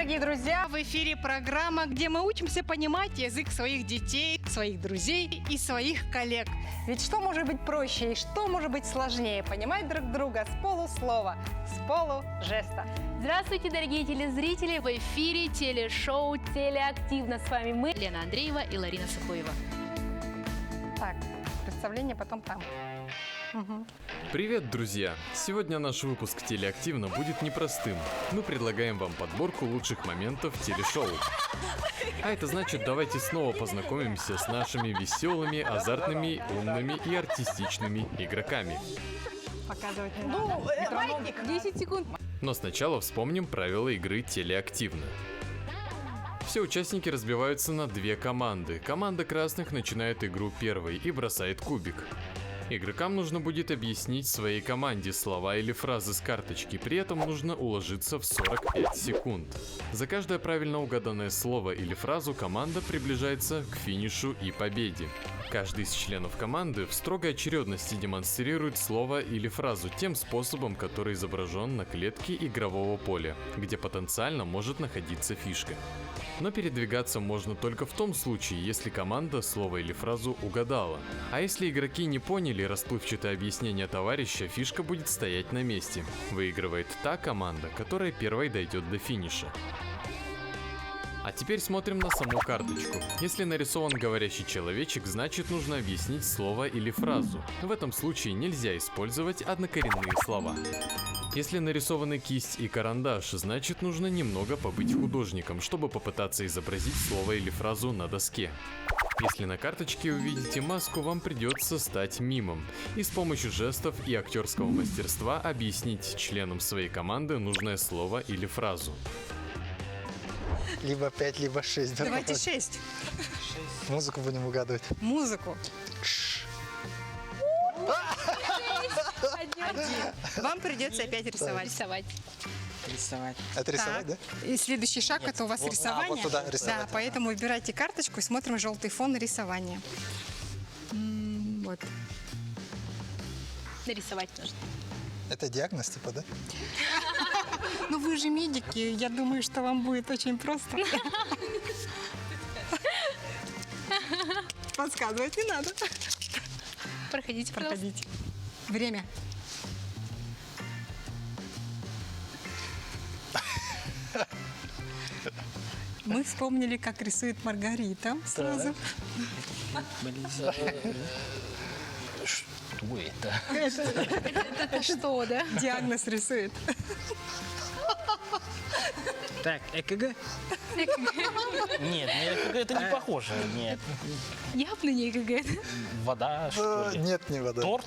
дорогие друзья! В эфире программа, где мы учимся понимать язык своих детей, своих друзей и своих коллег. Ведь что может быть проще и что может быть сложнее? Понимать друг друга с полуслова, с полужеста. Здравствуйте, дорогие телезрители! В эфире телешоу «Телеактивно». С вами мы, Лена Андреева и Ларина Сухоева. Так, представление потом там. Привет, друзья! Сегодня наш выпуск «Телеактивно» будет непростым. Мы предлагаем вам подборку лучших моментов телешоу. А это значит, давайте снова познакомимся с нашими веселыми, азартными, умными и артистичными игроками. Показывать не надо. Маятник, 10 секунд. Но сначала вспомним правила игры «Телеактивно». Все участники разбиваются на две команды. Команда красных начинает игру первой и бросает кубик. Игрокам нужно будет объяснить своей команде слова или фразы с карточки, при этом нужно уложиться в 45 секунд. За каждое правильно угаданное слово или фразу команда приближается к финишу и победе. Каждый из членов команды в строгой очередности демонстрирует слово или фразу тем способом, который изображен на клетке игрового поля, где потенциально может находиться фишка. Но передвигаться можно только в том случае, если команда слово или фразу угадала. А если игроки не поняли расплывчатое объяснение товарища, фишка будет стоять на месте. Выигрывает та команда, которая первой дойдет до финиша. А теперь смотрим на саму карточку. Если нарисован говорящий человечек, значит нужно объяснить слово или фразу. В этом случае нельзя использовать однокоренные слова. Если нарисованы кисть и карандаш, значит нужно немного побыть художником, чтобы попытаться изобразить слово или фразу на доске. Если на карточке увидите маску, вам придется стать мимом и с помощью жестов и актерского мастерства объяснить членам своей команды нужное слово или фразу. Либо 5, либо 6. Да? Давайте 6. Музыку будем угадывать. Музыку. 1. Вам придется опять рисовать. Рисовать. Это рисовать, да? И следующий шаг это у вас рисование. вот туда рисовать. Да, поэтому выбирайте карточку и смотрим желтый фон на рисование. Вот. Нарисовать нужно. Это диагноз, типа, да? Ну вы же медики, я думаю, что вам будет очень просто. Подсказывать не надо. Проходите, пожалуйста. Проходите. Время. Мы вспомнили, как рисует Маргарита сразу. Что это? Это что, да? Диагноз рисует. Так, ЭКГ? Нет, на ЭКГ это не похоже. Нет. Явно не ЭКГ. Вода, что ли? Нет, не вода. Торт?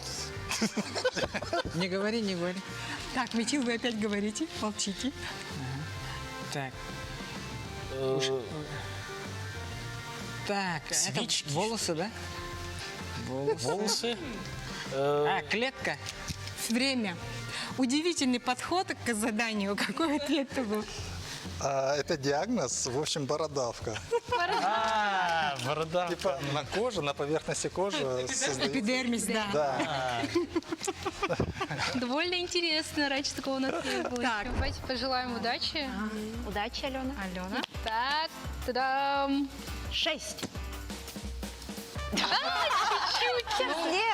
Не говори, не говори. Так, Митил, вы опять говорите, молчите. Так. Так, Свечки. это волосы, да? Волосы? А, клетка. Время. Удивительный подход к заданию. Какой ответ-то был? Это диагноз, в общем, бородавка. Борода. Типа на коже, на поверхности кожи создается... Эпидермис, да. Да. Довольно интересно, раньше такого у нас не было. Так. Давайте пожелаем удачи. Удачи, Алена. Алена. Так, тадам. 6.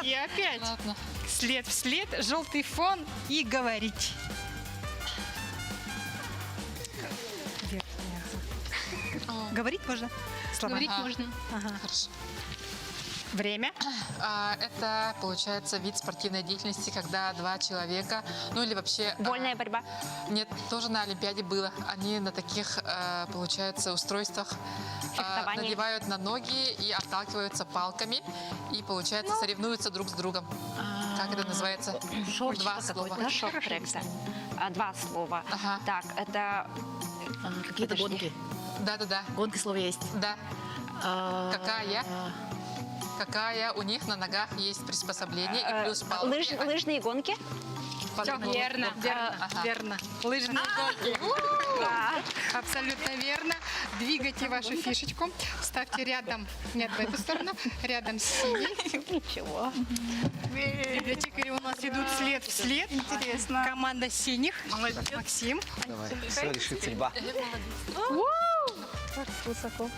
И опять. След в след, желтый фон и говорить. Говорить можно? Слова. Говорить можно. Хорошо. Время. Это, получается, вид спортивной деятельности, когда два человека, ну или вообще... Вольная борьба. Нет, тоже на Олимпиаде было. Они на таких, получается, устройствах Фехтование. надевают на ноги и отталкиваются палками. И, получается, соревнуются друг с другом. Как это называется? Два слова. Да, шорт-трек, да. 2 слова. Ага. Так, это... Какие-то гонки. Да-да-да. Гонки слово есть. Да. Какая у них на ногах есть приспособление и плюс палки. Лыжные гонки. По-другому. Верно, верно, Ага. верно. Лыжные гонки. Абсолютно верно. Двигайте вашу фишечку. Ставьте рядом, нет, в эту сторону, рядом с синей. Ничего. Библиотекари у нас идут след в след. Интересно. Команда синих. Максим. Все решит судьба. Высоко.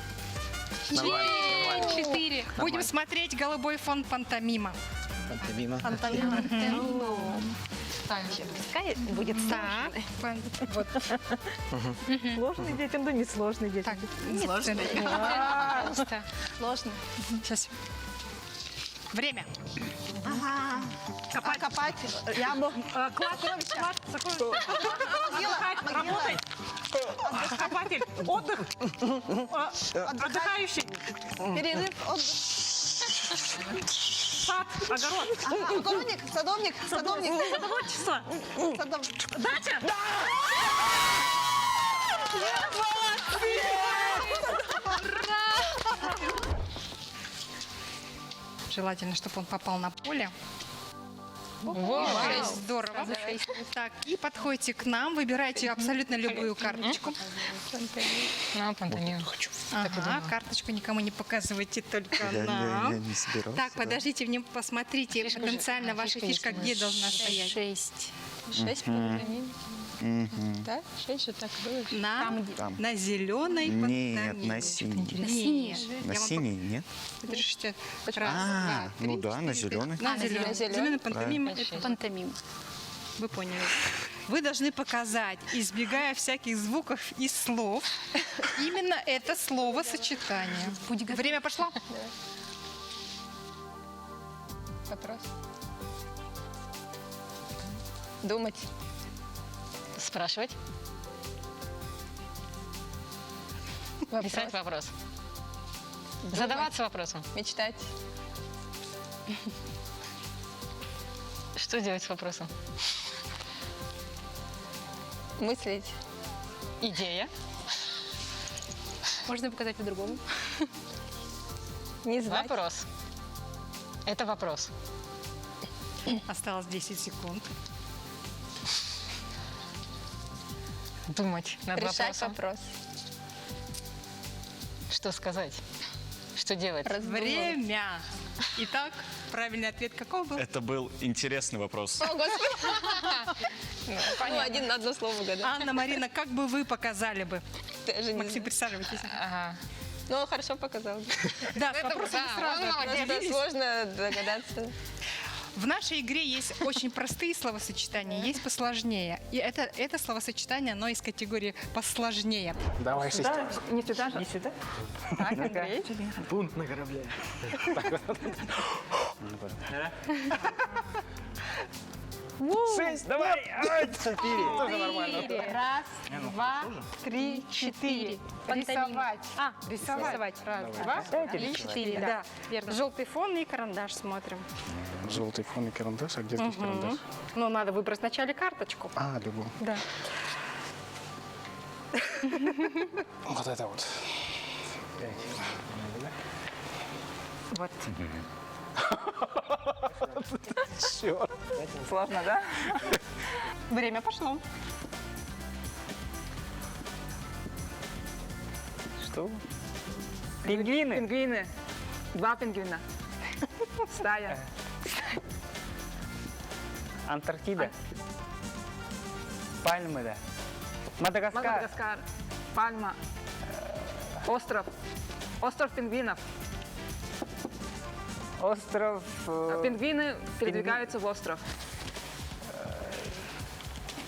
4. Будем смотреть голубой фон пантомима. Пантомима. Пускай будет Так, вот сложный детям, но не сложный детям. так. Сложно. Пожалуйста. Сложно. Сейчас. Время. Копать. Яблок. Клад. Работать. Копатель. Отдых. Отдыхающий. Перерыв. Отдых. Сад. Огород. Огородник. Садовник. Садоводчество. Дача. Желательно, чтобы он попал на поле. Здорово. Так, и подходите к нам, выбирайте абсолютно любую карточку. Ага, карточку никому не показывайте, только нам. не собирался. Так, подождите, посмотрите, потенциально ваша фишка где должна стоять? 6. 6 Да? 6 же так было. На зеленой Нет, на синий. Нет. На синий, нет? Подождите. Раз, А, два, ну три, да, на четыре, зеленый. пять. На зеленый. Зеленый пантомима. Пантомим. Вы поняли. Вы должны показать, избегая всяких звуков и слов, именно это словосочетание. Время пошло? Вопрос. Думать. Спрашивать. Писать вопрос. Задаваться вопросом. Мечтать. Что делать с вопросом? Мыслить. Идея. Можно показать по-другому. Не знать. Вопрос. Это вопрос. Осталось 10 секунд. Думать над Решать вопросом. вопрос. Что сказать? Что делать? Время. Итак, правильный ответ каков был? Это был интересный вопрос. О, Господи. Ну, один на одно слово угадал. Анна, Марина, как бы вы показали бы? Даже не Максим, знаю. присаживайтесь. Ага. Ну, хорошо показал. Да, с вопросом сразу Это определились. сложно догадаться. В нашей игре есть очень простые словосочетания, есть посложнее. И это словосочетание, оно из категории посложнее. Давай 6. Не сюда же. Не сюда? Так, Андрей. Бунт на корабле. 6, давай! 4. Тоже нормально. Раз, два, три, четыре. Рисовать. Рисовать. Раз, два, три, четыре. Да, верно. Желтый фон и карандаш смотрим. Желтый фон и карандаш. А где здесь карандаш? Ну, надо выбрать вначале карточку. А, любой. Да. Вот это вот. Вот. Черт. Сложно, да? Время пошло. Что? Пингвины. Пингвины. 2 пингвина. Стая. Антарктида. Пальмы, да. Мадагаскар. Пальма. Остров. Остров пингвинов. Остров... Пингвины передвигаются в остров.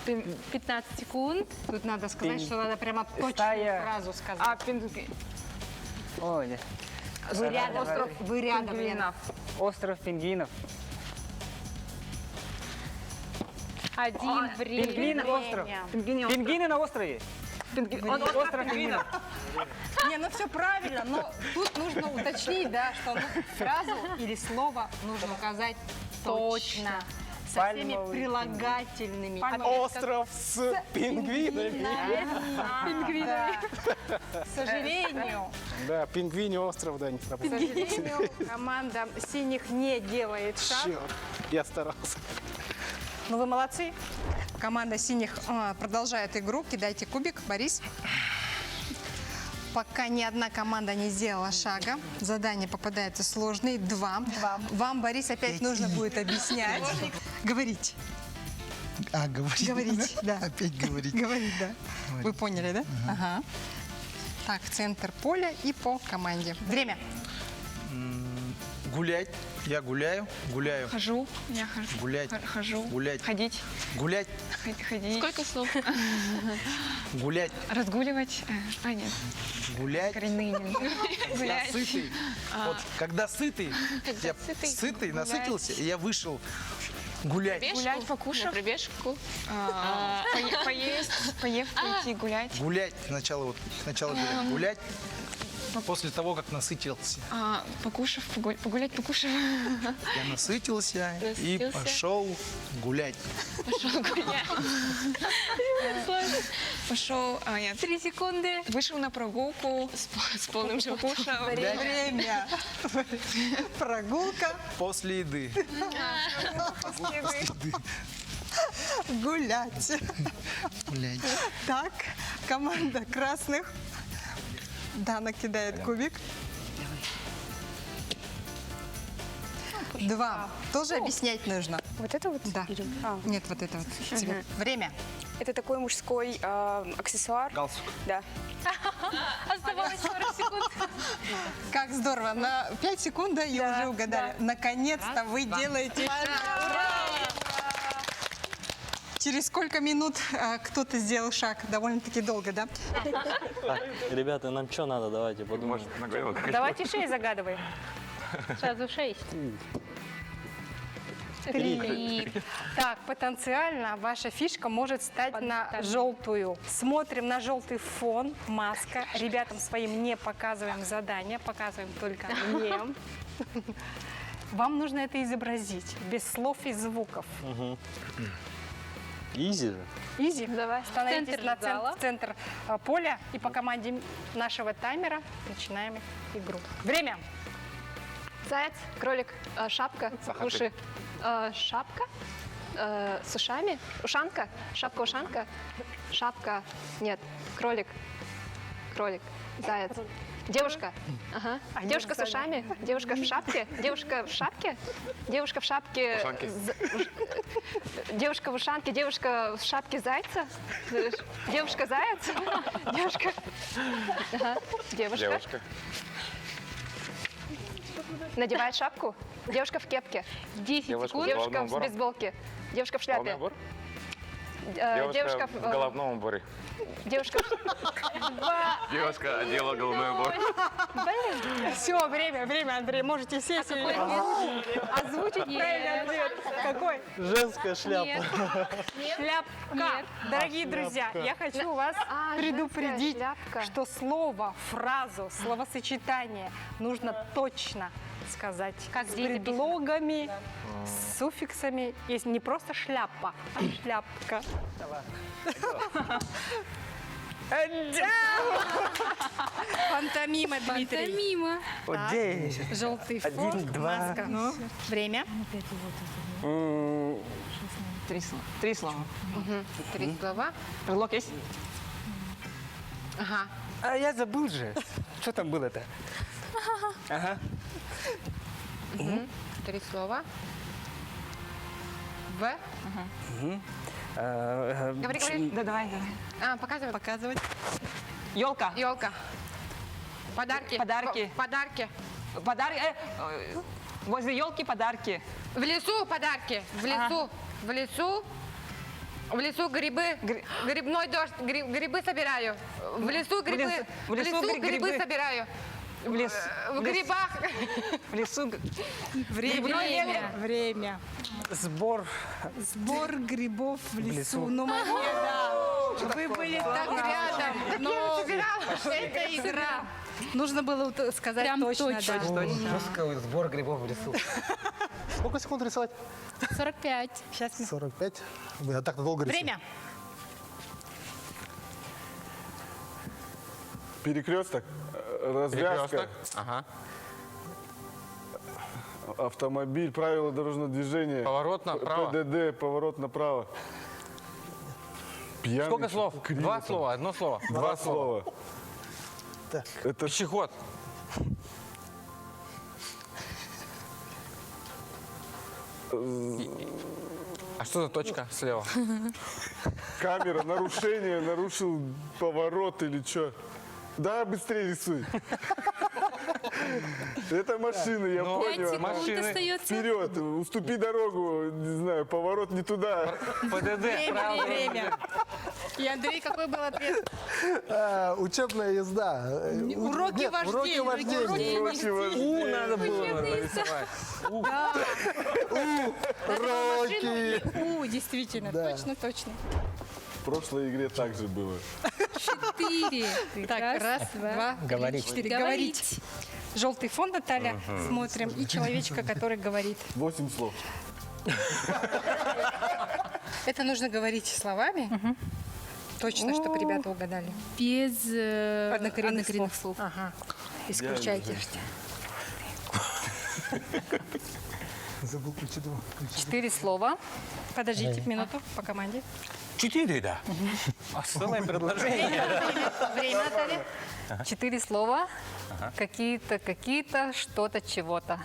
15 секунд. Тут надо сказать, что надо прямо точную Стая. фразу сказать. А пингвин... Ой, Вы рядом, вы рядом, Лена. Пингвинов. остров пингвинов. 1 время. Пингвины остров. Пингвины на острове. Остров пингвинов. Не, ну все правильно, но тут нужно уточнить, да, что фразу или слово нужно указать точно. Со всеми Пальмовый прилагательными. Остров с пингвинами. Пингвинами. К сожалению, Да, пингвиний остров, да, не к пропустил. сожалению, команда синих не делает шаг. Черт, я старался. Ну вы молодцы. Команда синих продолжает игру. Кидайте кубик. Борис. Пока ни одна команда не сделала шага. Задание попадается сложные. Два. Вам, Борис, опять нужно будет объяснять. Говорить. Говорить. Говорить, да. Опять говорить. Говорить, да. Вы поняли, да? Ага. Так, центр поля и по команде. Время. Гулять. Я гуляю. Гуляю. Хожу. Я хожу. Гулять. Хожу. Гулять. Ходить. Гулять. Ходить. Сколько слов? Гулять. Разгуливать. Нет. Гулять. Коренные. Когда Гулять. сытый. Вот когда сытый. Я сытый, гулять. насытился, и я вышел гулять. Гулять, покушав. Пробежку. Поесть. Поев, пойти гулять. Гулять. Сначала гулять. Гулять. После того, как насытился. Покушав, погулять, покушав. Я насытился и пошел гулять. Пошел, 3 секунды. вышел на прогулку с полным покушав. Время. Прогулка. После еды. Гулять. Гулять. Так, команда красных. Дана кидает кубик. 2. Тоже объяснять нужно. Вот это вот? Да. Нет, вот это вот. Тебе. Время. Это такой мужской аксессуар. Галстук. Да. Оставалось 40 секунд. Как здорово. На 5 секунд, да, и уже угадали. Наконец-то вы делаете шаг. Через сколько минут кто-то сделал шаг? Довольно-таки долго, да? Ребята, нам что надо? Давайте подумаем. Давайте 6 загадываем. Сразу 6. 3. Так, потенциально ваша фишка может стать на желтую. Смотрим на желтый фон, маска. Ребятам своим не показываем задание, показываем только мне. Вам нужно это изобразить, без слов и звуков. Изи же. Изи. Давай. Становитесь Центр на зала. центр поля и по команде нашего таймера начинаем игру. Время. Заяц, кролик, шапка, уши. Шапка с ушами. Ушанка. Шапка-ушанка. Шапка. Нет. Кролик. Кролик. Заяц. Девушка. Ага. Девушка с ушами. Девушка в шапке. Девушка в шапке. Девушка в шапке. Девушка в ушанке. Девушка в шапке зайца. Девушка заяц. Девушка. Ага. Девушка. Надевает шапку. Девушка в кепке. 10 секунд. Девушка в бейсболке. Девушка в шляпе. Девушка в головном уборе. Девушка в... Девушка одела головной убор. Все, время, Андрей. Можете сесть и озвучить правильный ответ. Какой? Женская шляпа. Шляпка. Дорогие друзья, я хочу вас предупредить, что слово, фразу, словосочетание нужно точно сказать. Как с здесь предлогами, с суффиксами. Есть не просто шляпа, а шляпка. Пантомима, Дмитрий. Пантомима. Так. Желтый фон, маска. Ну, время. 3 слова. 3 слова. Предлог есть? Ага. А я забыл же. Что там было-то? Ага. 3 слова. В. Говори. Да, давай. Показывать. Показывать. Елка. Елка. Подарки. Подарки. Подарки. Подарки. Возле елки подарки. В лесу подарки. В лесу. В лесу. В лесу грибы. Грибной дождь. Грибы собираю. В лесу грибы. В лесу грибы собираю. В лес. В грибах. В лесу. Время. Сбор. Сбор грибов в лесу. лесу. Ну, вы были так рядом. Но это игра. Нужно было сказать Прям точно. точно. Да. Жесткий сбор грибов в лесу. Сколько секунд рисовать? 45. Сейчас. 45. Вы а так-то долго рисуете. Время. Перекресток, развязка, Ага. автомобиль, правила дорожного движения. Поворот направо. ПДД, поворот направо. Пьяный. Сколько слов? криво Два там. слова, одно слово. Два слова. Так. Это Пешеход. А что за точка слева? камера, нарушение, нарушил поворот или что? Да, быстрее рисуй. Это машина, я понял. Машины. Вперед, уступи дорогу, не знаю, поворот не туда. ПДД. правда. Время. И Андрей, какой был ответ? Учебная езда. Уроки вождения. У надо было нарисовать. Уроки. У, действительно, точно. В прошлой игре также было. 4. Так, раз, два, Говорить. 4. Говорить. Желтый фон, Наталья, смотрим. И человечка, который говорит. 8 слов. Это нужно говорить словами. Точно, чтобы ребята угадали. Без Однокоренных слов. Ага. Исключайте. Забыл ключи дома. 4 слова. Подождите минуту по команде. 4, да. Особое предложение. Время, Наталья. 4 слова. Какие-то, что-то, чего-то.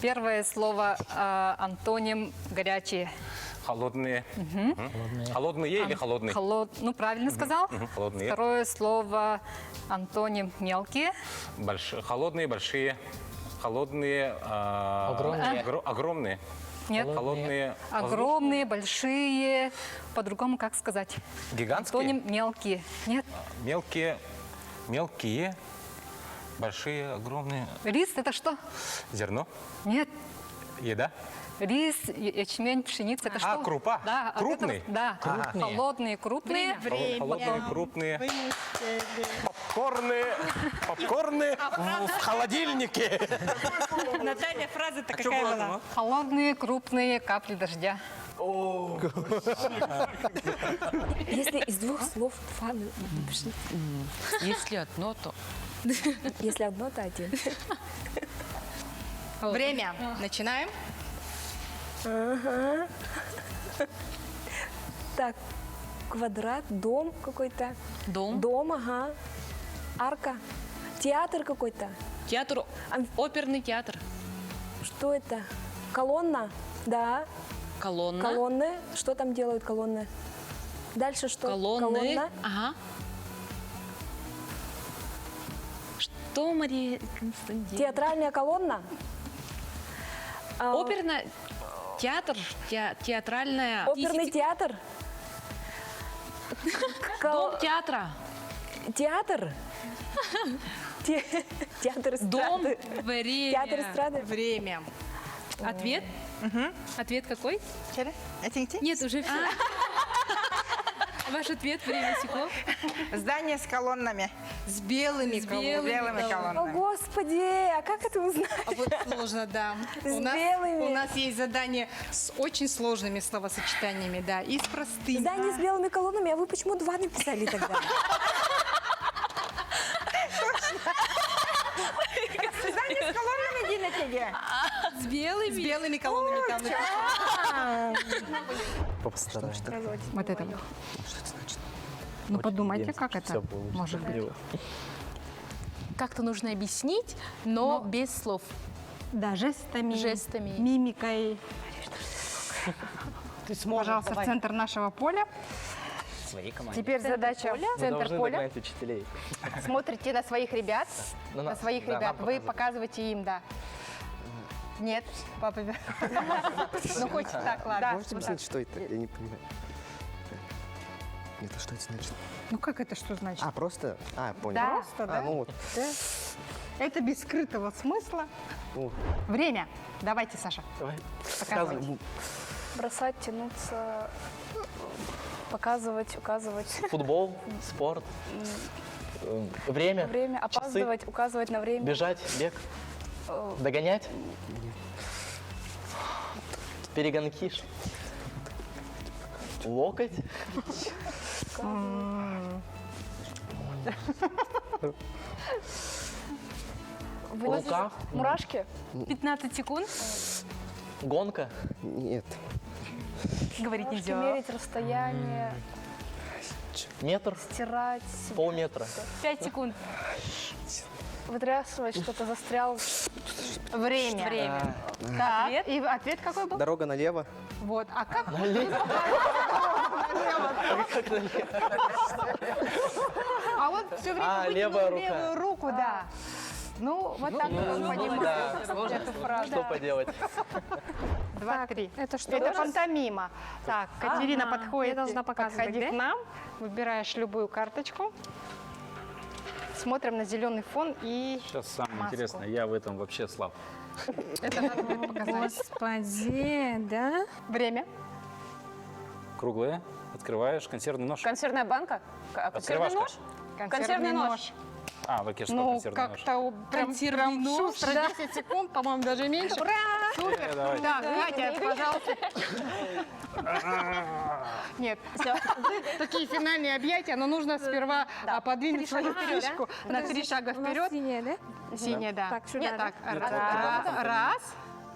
Первое слово антоним горячие. Холодные. Холодные или холодные? Ну, правильно сказал. Холодные. Второе слово антоним мелкие. Холодные, большие. Холодные. Огромные. Нет. Холодные. Огромные, большие. По-другому как сказать? Гигантские. Антоним мелкие. Нет. Мелкие. Большие, огромные. Рис это что? Зерно. Нет. Еда. Рис, ячмень, пшеница это что? Крупа. Да. Крупный? Да. Холодные, крупные. Холодные, крупные. Попкорны в холодильнике. Наталья, фраза-то какая была? Холодные, крупные капли дождя. Если из двух слов напиши. Если одно, то... Если одно, то один. Время. Начинаем. Ага. Так, квадрат, дом какой-то. Дом, ага. Арка. Театр какой-то. Театр, оперный театр. Что это? Колонна? Да. Колонна. Колонны. Что там делают колонны? Дальше что? Колонны. Колонна. Ага. Что, Мария Константиновна? Театральная колонна. Оперная. Театр. Театральная. Оперный театр. Дом театра. Театр. Театр эстрады. Дом. Время. Театр эстрады. Время. Ответ? Ответ какой? Нет, уже все. Ваш ответ, время текло. Здание с колоннами. С белыми Белыми О, колоннами. Господи, а как это узнать? А вот сложно, да. С белыми. У нас есть задание с очень сложными словосочетаниями, да, и с простыми. Здание с белыми колоннами, а вы почему 2 написали тогда? Здание с колоннами, Дина Теге. С белыми колоннами там написано. Постараемся. Вот это. Ну подумайте, как это может быть. Как-то нужно объяснить, но без слов. Да, жестами, Жестами. мимикой. Ты сможешь. Пожалуйста, в центр нашего поля. Своей команде. Теперь задача в центр поля. догнать учителей. Смотрите на своих ребят. Ну, На своих да, ребят. нам Вы показываете им, да. Нет, папа. Ну хоть так, ладно. Можете объяснить, что это? Я не понимаю. Это что это значит? Ну как это что значит? А, просто? А, понял. Да, просто, да. Ну вот. Это без скрытого смысла. Ну, Время. Давайте, Саша. давай. Показывайте. Бросать, тянуться, показывать, указывать. Футбол, спорт, время, Время, часы, опаздывать, указывать на время. бежать, бег, догонять, перегонки, локоть. Рука. Мурашки. 15 секунд. Гонка? Нет. Говорить Мурашки, нельзя. мерить расстояние. Короче, метр, Стирать. полметра. 5 секунд. Вытрясывать, что-то застрял. Время. Так, и ответ какой был? Дорога налево. Вот, а как? А вот все время вытянул левая рука. левую руку, да. Ну, вот так он понимает эту фразу. Что поделать? 2-3. Это что? Это пантомима. Так, Катерина, Ага, подходит, я должна показывать, подходи да? к нам. Выбираешь любую карточку. Смотрим на зеленый фон и Сейчас самое маску. интересное, я в этом вообще слаб. это надо будет показать. Господи, да? Время. Круглые, открываешь, консервный нож. Консервная банка? Консервный Открывашка. нож? Консервный нож. А, в что, Ну, консервный нож. как-то прям шустро, 10 секунд, по-моему, даже меньше. Супер. давайте. Так, Катя, пожалуйста. Нет, такие финальные объятия, но нужно сперва подвинуть свою фишку на 3 шага вперед. Синяя, да? Синяя, да. Так, сюда, да? Так, Нет, вот туда. раз.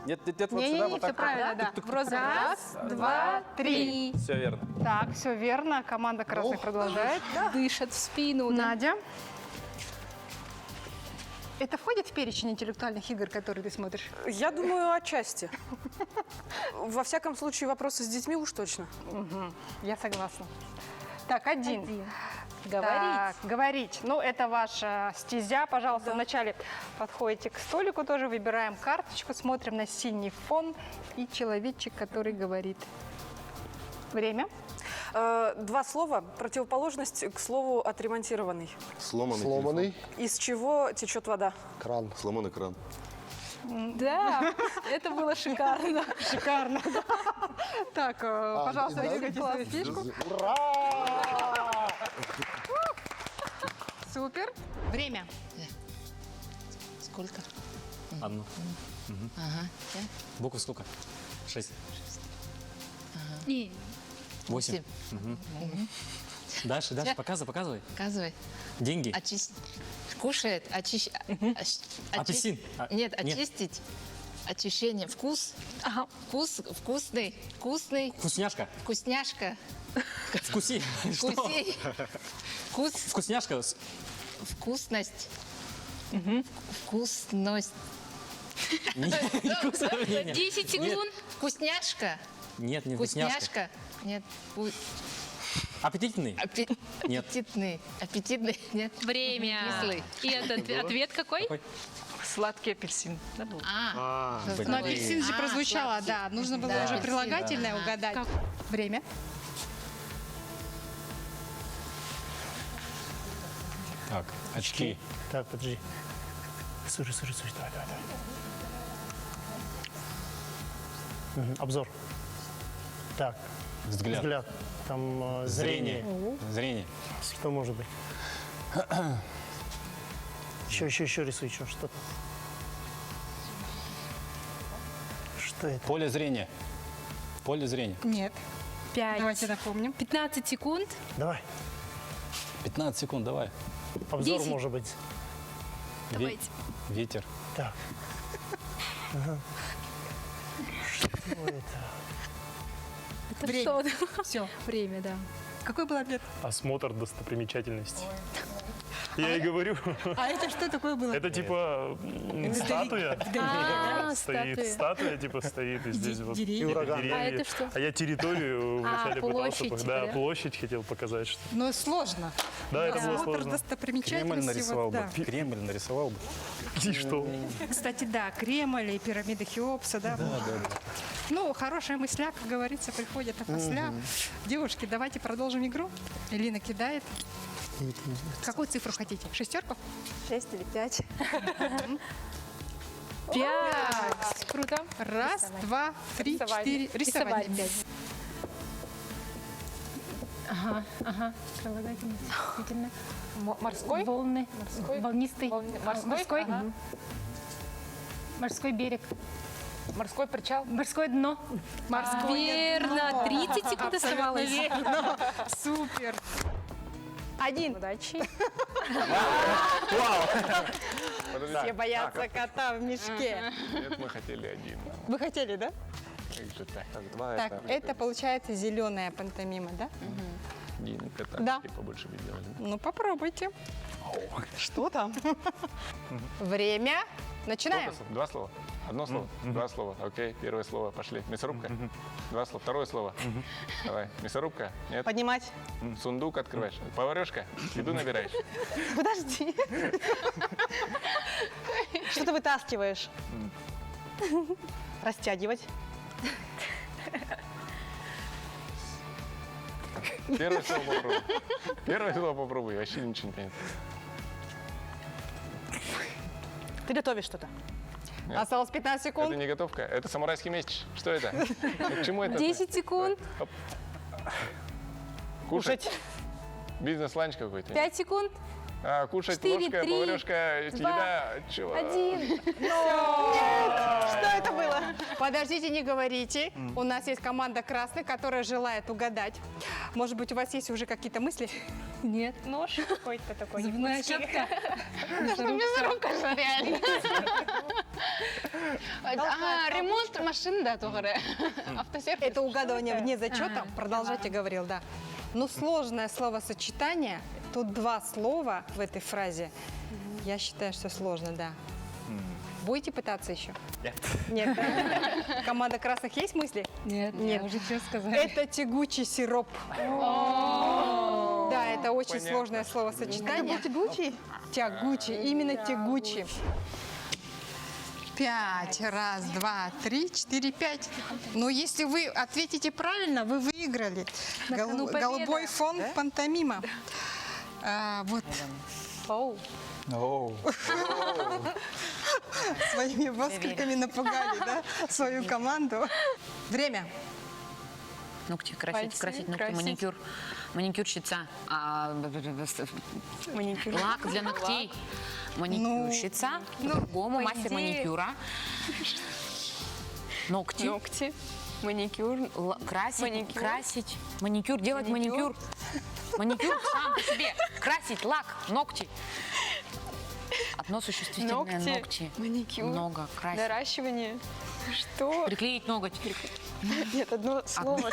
Нет, вот сюда, Не-не-не, вот все так. правильно, да. В розовый. Раз, два, три. Все верно. Так, все верно. Команда красных продолжает. Дышат в спину. Надя. Это входит в перечень интеллектуальных игр, которые ты смотришь? Я думаю, отчасти. Во всяком случае, вопросы с детьми уж точно. Я согласна. Так, один. Говорить. Так, говорить. Ну, это ваша стезя. Пожалуйста, вначале подходите к столику, тоже выбираем карточку, смотрим на синий фон и человечек, который говорит. Время. 2 слова. Противоположность к слову отремонтированный. Сломанный. Из чего течет вода? Кран. Сломанный кран. Да, это было шикарно. Шикарно. Так, пожалуйста, двигайте свою фишку. Ура! Супер. Время. Сколько? Одну. Ага. Буквы сколько? 6. И 8. Дальше, показывай. Показывай. Деньги. Кушает, Апельсин. Нет, очистить. Очищение. Вкус. Ага. Вкусный. Вкусняшка. Вкусняшка. Вкуси. Что? Вкус. Вкусняшка. Вкусность. Вкусность. Нет, 10 секунд. Вкусняшка. Нет, не вкусняшка. Вкусняшка. Нет. Аппетитный. Нет. Аппетитный. Нет. Время. Кислый. И этот ответ какой? Сладкий апельсин. Блин. Но апельсин же прозвучало, сладкий. да. Нужно было Да, уже апельсин, прилагательное да. угадать. Время. Так, очки. Так, подожди. Слушай, давай. Обзор. Так, Взгляд. Там Зрение. Зрение. Что может быть? Еще рисуй, что-то. Что это? Поле зрения. Поле зрения. Нет. 5. Давайте напомним. 15 секунд. Давай. 15 секунд, давай. Обзор 10. может быть. Давайте. Ветер. Так. Ага. Что это? Это Время. что? Все. Время, да. Какой был ответ? Осмотр достопримечательностей. Я и говорю. А это что такое было? Это типа статуя. А, Стоит статуя, типа стоит и здесь вот Деревья. деревья. А это что? А я территорию вначале площадь, пытался. типа, Да, да? площадь хотел показать. Что... Но сложно. Да, это было Осмотр сложно. достопримечательностей. Кремль нарисовал вот, бы. да. Кремль нарисовал бы. И что? Кстати, да, Кремль и пирамида Хеопса, да. Ну, хорошая мысля, как говорится, приходит опосля. Девушки, давайте продолжим игру. Элина кидает. Какую цифру хотите? 6? 6 или 5. 5. Круто. Раз, два, три, Рисование. четыре. Рисование. Рисовать. Ага. Прилагательность. Действительно. Морской? Волны. Волнистый. Морской? Ага. Морской берег. Морской причал? Морское дно. Верно. 30 секунд оставалось. Верно. Супер. 1. Удачи. Все боятся кота в мешке. Нет, мы хотели 1. Вы хотели, да? Так, 2 Так, это получается зеленая пантомима, да? Динка, так, Да. побольше бы сделали. Ну, попробуйте. Что там? Время. Начинаем. Сколько слов? 2 слова. Одно слово? 2 слова. Окей, первое слово, пошли. Мясорубка? 2 слова. Второе слово. Давай. Мясорубка? Нет? Поднимать. Сундук открываешь. Поварешка? Еду набираешь. Подожди. Что ты вытаскиваешь? Растягивать. Первое слово попробуй. Первое слово попробуй. Вообще ничего не понятно. Ты готовишь что-то. Осталось 15 секунд. Это не готовка, это самурайский меч. Что это? К чему это? 10 секунд. Кушать. Бизнес-ланч какой-то. 5 секунд. Кушать, 4, ложка, 3, поварешка, 2, еда. Чего? 1. Что это было? Подождите, не говорите. У нас есть команда красных, которая желает угадать. Может быть, у вас есть уже какие-то мысли? Нет. Нож какой-то такой. Зубная щетка. Мясорубка же реально. Ремонт машин, да, тоже. Автосервис. Это угадывание вне зачета. Продолжайте, говорил, да. Но сложное словосочетание. Тут 2 слова в этой фразе. Я считаю, что сложно, да. Будете пытаться еще? Нет. Нет. Команда красных есть мысли? Нет, Нет. уже все сказали. Это тягучий сироп. Да, это очень Понятно. сложное словосочетание. Тягучий? Тягучий, именно тягучий. 5. Раз, два, 3, 4, 5. Но если вы ответите правильно, вы выиграли. кону победа. Голубой фон пантомима. Вот. Своими воскликами напугали, да, свою команду. Время. Ногти красить, Пальцы красить ногти, красить. маникюр. Маникюрщица. Маникюр. Лак для ногтей. Маникюрщица. По-другому. по Мастер идее- маникюра. Ногти. Ногти. Маникюр. Красить. Маникюр. Красить. Маникюр. Делать маникюр. Маникюр сам по себе. Красить. Лак. Ногти. Одно существительное. Ногти. Ногти. Маникюр. Много. Красить. Наращивание. Что? Приклеить ноготь. Нет, одно слово.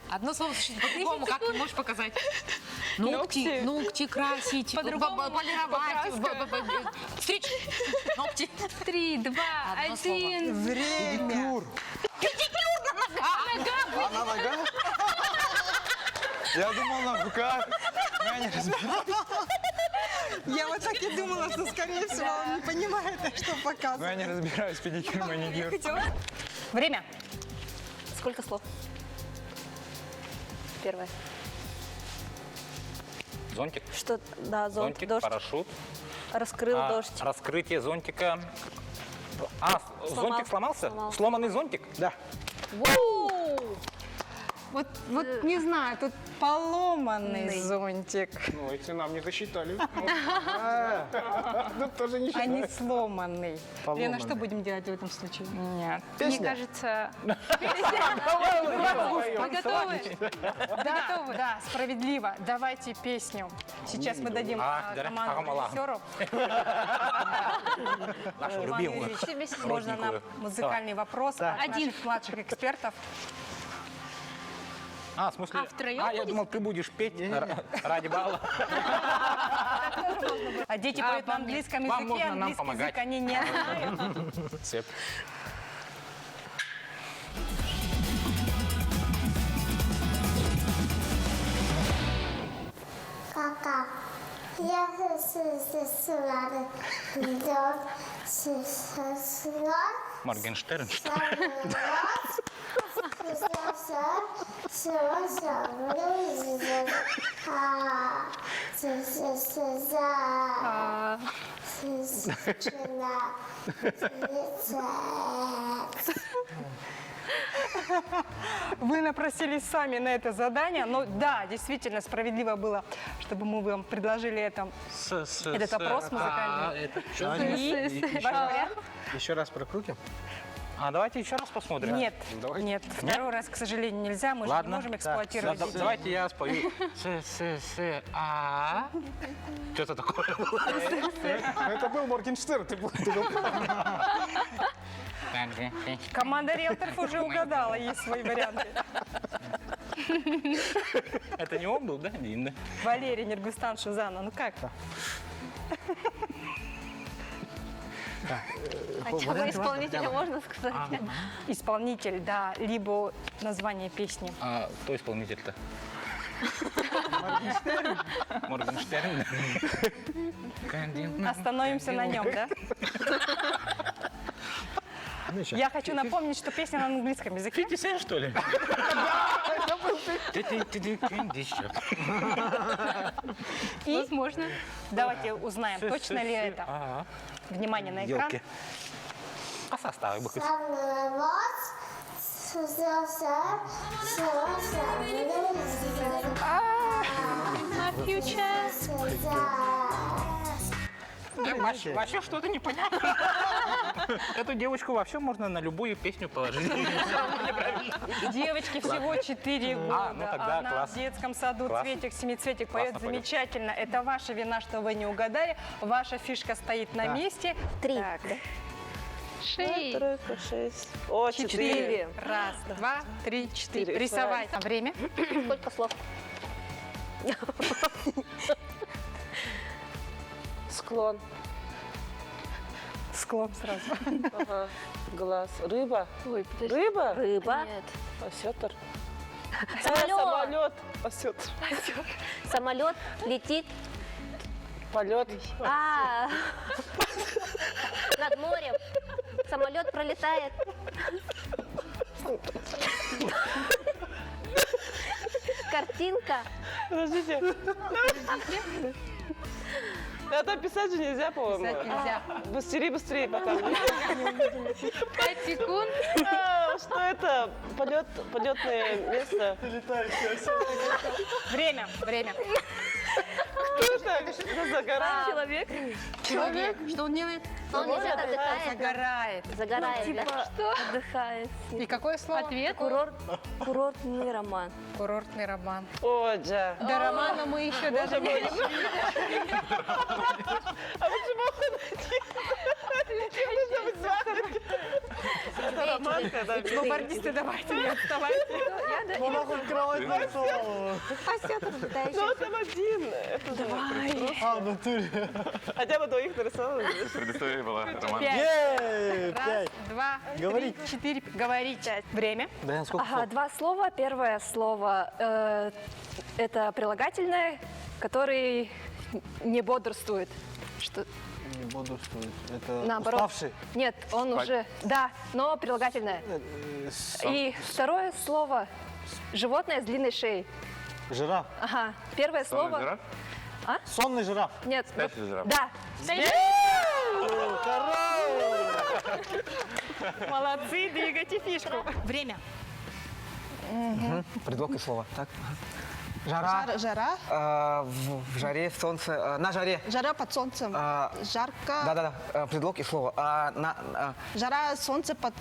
Одно слово существительное. По-другому, как ты можешь показать? Ногти. Ногти красить. По-другому. Полировать. Стричь. Ногти. 3, 2, Одно слово. 1. Время. А на ногах? Я думал на руках. Я не разбираюсь. Я вот так и думала, что, скорее всего, он не понимает, что Я показывает. не разбираюсь, педикюр, маникюр. Время. Сколько слов? Первое. Зонтик. Что? Да, Зонтик, дождь. парашют. Раскрыл дождь. Раскрытие зонтика. Зонтик сломался? Сломался. Сломанный зонтик? Да. Вот не знаю, тут поломанный зонтик, Ну, эти нам не засчитали. Тут тоже не а не сломанный. Лена, Поломанный. что будем делать в этом случае? Нет. Мне кажется... Вы готовы? Да, да, справедливо. Давайте песню. Сейчас мы дадим команду режиссеру. Нашу Иван любимую. Юрьевич, можно нам музыкальный вопрос от наших младших экспертов? В смысле? втроем Я думал, ты будешь петь ради балла. А дети поют на английском Вам языке, можно нам английский помогать. язык они не знают. Цеп. Кака. Я是来的，你就是Моргенштерн. Вы напросились сами на это задание, но да, действительно справедливо было, чтобы мы вам предложили этот вопрос музыкальный. И ваш вариант? Еще раз прокрутим. Давайте еще раз посмотрим. Нет, нет, второй раз, к сожалению, нельзя, мы же не можем эксплуатировать детей. Давайте я спою. Что-то такое. Это был Моргенштерн. Ты был. Команда риэлторов уже угадала, есть свои варианты. Это не он был, да? Дин, да? Валерий Нергустан Шузана, ну как? А чего исполнителя можно сказать? Исполнитель, да, либо название песни. А кто исполнитель-то? Моргенштерн. Остановимся на нем, да? Я хочу напомнить, что песня на английском языке. 50 Cent, что ли? И возможно. Давайте узнаем, точно ли это. Внимание на экран. Ёлки. А состав бы хоть. Вообще что-то непонятно. Эту девочку вообще можно на любую песню положить. Девочке всего 4 года. ну тогда Она класс. в детском саду Класс. «Цветик, семицветик» поет Классно поет. замечательно. Это ваша вина, что вы не угадали. Ваша фишка стоит на месте. 3. Так, 6. Тройка, 6. О, 4. Раз, два, три, четыре. Рисовать. Время. Сколько слов? Склон. Склон сразу. Ага. Глаз. Рыба. Ой, подожди. Рыба? Рыба. Нет. Осетр. Самолет. Самолет. Осетр. Самолет летит Полет. над морем. Самолет пролетает. Картинка. Подождите. Это писать же нельзя, по-моему. Писать нельзя. Быстрее, быстрее, пока. 5 секунд. Что это? Полетное место. Время. Время. Кто это? Что за гора? Человек. Человек. Что он делает? Он лежит, отдыхает. Загорает. Загорает. Что? Отдыхает. И какое слово? Ответ. Курортный роман. Курортный роман. О, Джа. До романа мы еще даже не дошли. А почему он нужно быть занят? Это роман, когда... Snowboardисты, давайте, не отставайте. Ну, там один. Это давай. А, в натуре. Хотя бы двоих нарисовал. Предыстория была роман. 5. Раз, два, три, 4. Говорите. Время. Да, сколько Ага, 2 слова. Первое слово это прилагательное, который не бодрствует. Что? Не бодрствует. Это Наоборот. уставший. Нет, он уже, да, но прилагательное. И второе слово животное с длинной шеей. Жираф. Ага, первое слово. Жираф? Сонный жираф. Нет. Спящий жираф. Да. Молодцы, двигайте фишку. Время. Предлог и слово. Так. Жара. Жара. В жаре, в солнце. На жаре. Жара под солнцем. Жарко. Да-да-да. Предлог и слово. Жара, солнце под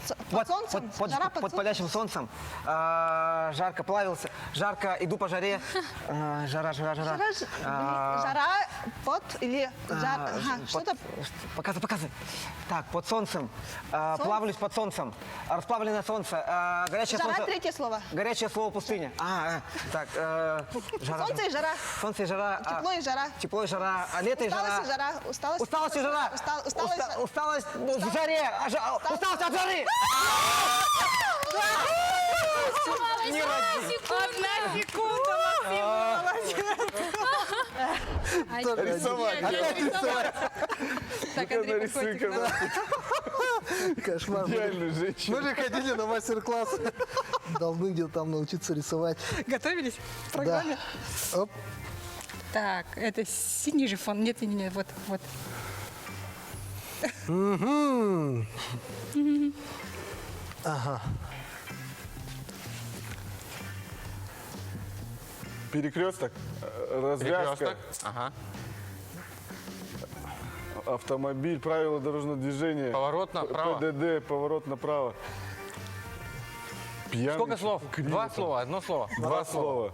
солнцем. Жара Под палящим солнцем. Жарко плавился. Жарко иду по жаре. Жара. Жара под или жар. Что-то. Показывай. Так, под солнцем. Плавлюсь под солнцем. Расплавленное солнце. Горячее Жара, солнце. третье слово. Горячее слово пустыня. Так. Жара. Солнце и жара. Солнце и жара. Тепло и жара. Тепло и жара. Лето и жара. Усталость и жара. Усталость и жара. Усталость в жаре. Усталость от жары. Одна секунда, Максим, молодец. Рисовать. Опять рисовать. Так, Андрей, подходите к нам. Кошмар. Идеальную женщину. Мы же ходили на мастер-класс. Должны где-то там научиться рисовать. Готовились в программе? Да. Оп. Так, это синий же фон. Нет, вот. Ага. Перекресток. Развязка. Перекресток. Ага. Автомобиль. Правила дорожного движения. Поворот направо. ПДД. Поворот направо. Пьяный. Сколько слов? Криво 2 там. слова, 1 слово. 2 слова.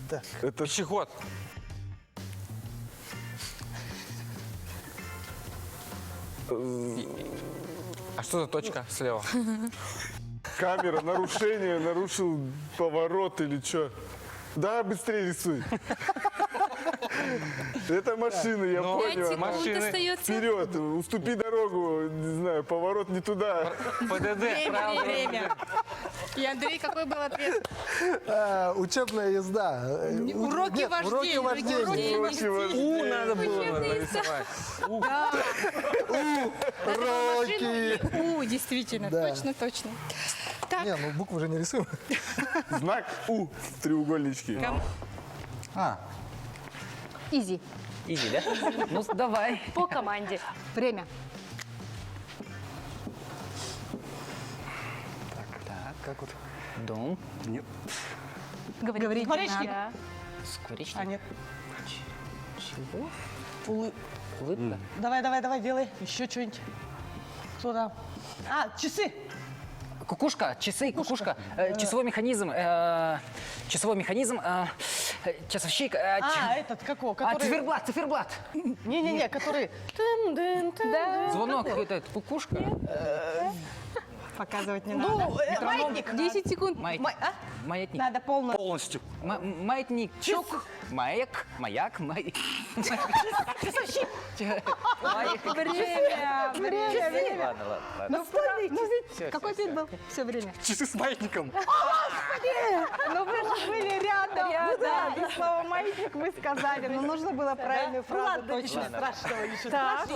Так. Это Пешеход. А что за точка слева? Камера, нарушение, нарушил поворот или что? Да, быстрее рисуй. Это машина, я понял. Машины. Вперед, уступи дорогу, не знаю, поворот не туда. Время. И Андрей, какой был ответ? Учебная езда. Уроки Нет, вождения. Уроки вождения. Надо было нарисовать. У, действительно, Да. точно. Так, Не, ну буквы уже не рисуем. Знак У в треугольничке. Изи. Изи, да? Ну, давай. По команде. время. Так, как вот? Дом. Говорить Скворечник. надо. Скворечник. А нет. Чего? Улыбка. Давай, делай. Еще что-нибудь. Кто там? Часы. Кукушка, часы, кукушка, часовой механизм, часовщик, Этот какого? Который... циферблат. Не-не-не, который... Звонок, это кукушка. Показывать не надо. Маятник. 10 секунд. Маятник. Надо полностью. Полностью. Маятник. Чук. Маяк. Маяк. Время. Ладно. Ну, какой ответ был? Все время. Часы с маятником. Ну, вы же были рядом. Да, и слово «маятник» вы сказали, но нужно было правильную фразу точно. Так,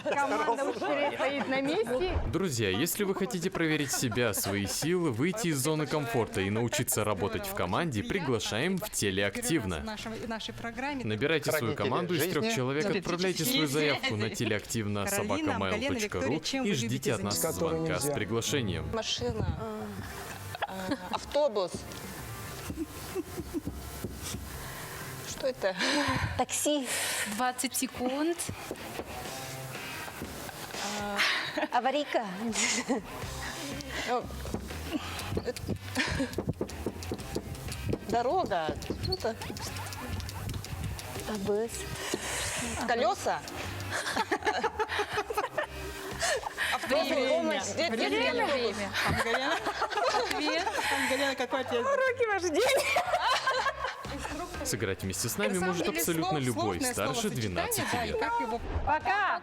команда «Ущерб» стоит на месте. Друзья, если вы хотите проверить себя, свои силы, выйти из зоны комфорта и научиться работать в команде, приглашаем в Телеактивно. В нашей программе. Набирайте свою команду из 3 человек, отправляйте свою заявку на teleaktivna@mail.ru и ждите от нас звонка с приглашением. Машина. Автобус. Что это? Такси. 20 секунд. Аварийка. Дорога. Что-то. Абыс. Колеса. Время. Ангелина, какой ответ? Уроки вождения. Сыграть вместе с нами На самом может деле абсолютно любой, сложное старше словосочетание, 12 да, и лет. как его... Пока!